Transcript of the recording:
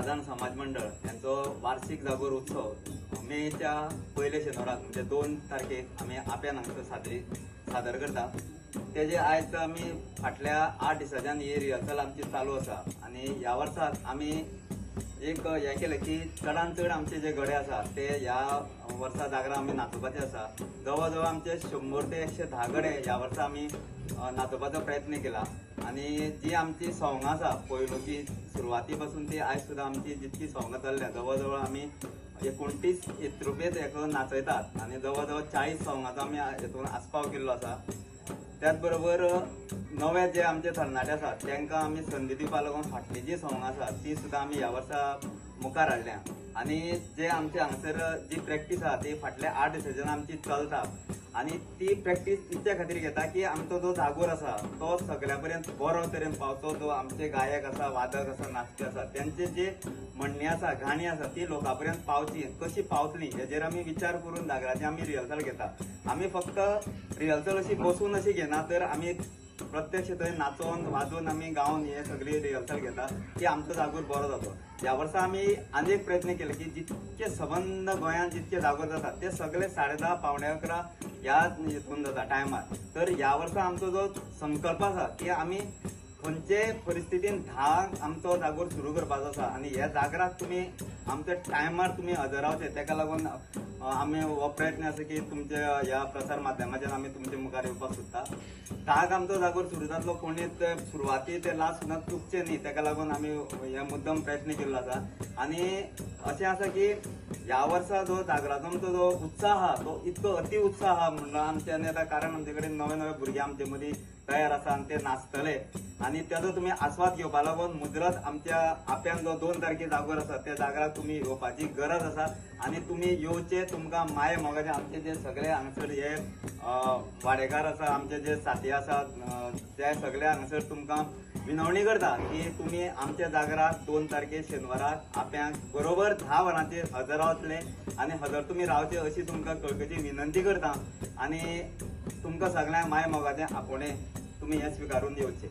साधारण समाज मंडळ यांचो वार्षिक जागोर उत्सव मेच्या पयले शेनवाराक म्हणजे 2 तारखेक आम्ही आप्यान हांगसर सादर करता। तेजे आयज आमी फाटल्या 8 दिसांच्यान ही रिहर्सल आमची चालू आसा आणि ह्या वर्साक आमी एक हे केलें की चडांत चड आमचे जे गडे आसा ते ह्या वर्सा जागरां आमी नाचोवपाचे आसा। जवळ जवळ आमचे 100 ते 110 गडे ह्या वर्सा आमी नाचोवपाचो प्रयत्न केला आणि जी आमची सोंगां आसा पयलुची सुरवाती पासून ती आयज सुद्दां आमची जितकी सोंगां चल्ल्या जवळ जवळ आमी 29 रुपयेच हेतून नाचयतात आणि जवळ जवळ 40 सोंगांचो आमी हेतून आस्पाव केल्लो आसा। त्याच बरोबर नवे जे आमचे तरणाटे आसात तांकां आमी संदी दिवपा लागून फाटली जी सोंगां आसात ती सुद्दां आमी ह्या वर्सा मुखार हाडल्या आणि जे आमचे हांगसर जी प्रॅक्टीस आहा ती फाटल्या 8 दिसांच्यान आमची चलता आणि ती प्रॅक्टीस इतल्या खातीर घेता की आमचो जो जागोर आसा तो सगळ्या पर्यंत बरो तरेन पावचो। जो आमचे गायक आसा वादक आसा नाचपी आसा त्यांचे जे म्हणणी आसा गाणी आसा ती लोकां पर्यंत पावची कशी पावतली हेजेर आमी विचार करून जागराची आमी रिहर्सल घेता। आमी फक्त रिहर्सल अशी बसून अशी घेना तर आमी प्रत्यक्ष थंय नाचोवन वाजोवन आमी गावन हे सगळी रिहर्सल घेता की आमचो जागोर बरो जातो। ह्या वर्सा आमी आनी एक प्रयत्न केले की जितके सबंद गोंयांत जितके जागोर जातात ते सगळे 10:30 पावणे 11 ह्या हितून जाता टायमार। तर ह्या वर्सा आमचो जो संकल्प आसा की आमी खंयचे परिस्थितीन 10 आमचो जागोर सुरू करपाचो आसा आणि ह्या जागराक तुमी आमच्या टायमार तुमी हजर रावचे तेका लागून आमी हो प्रयत्न आसा की तुमच्या ह्या प्रसार माध्यमाच्यान आमी तुमचे मुखार येवपाक सोदता। 10 आमचो जागोर सुरू जातलो कोणीच सुरवाती ते लास्ट सुद्दां चुकचे न्ही तेका लागून आमी हे मुद्दम प्रयत्न केल्लो आसा आणि अशें आसा की ह्या वर्सा जो जागराचो आमचो जो उत्साह आहा तो इतको अति उत्साह आहा म्हणून आमच्यानी आतां कारण आमचे कडेन नवे नवे भुरगे आमचे मदीं तयार आसा आणि ते नाचतले आणि त्याचो तुमी आस्वाद घेवपा लागून मुजरत आमच्या आप्यान जो 2 तारखे जागोर आसा त्या जागराक तुमी येवपाची गरज आसा आणि तुमी येवचे। तुमकां माय मोगाचे आमचे जे सगळे हांगसर हे वाडेकार आसा आमचे जे साथी आसात ते सगळे हांगसर तुमकां विनवणी करता की तुमी आमच्या जागराक 2 तारखे शेनवाराक आप्यांक बरोबर 10 वरांचेर हजर रावतले आणि हजर तुमी रावचे अशी तुमकां कळकळीची विनंती करता आणि तुमकां सगळ्यांक माय मोगाचे आपोवणे तुमी हे स्विकारून येवचे।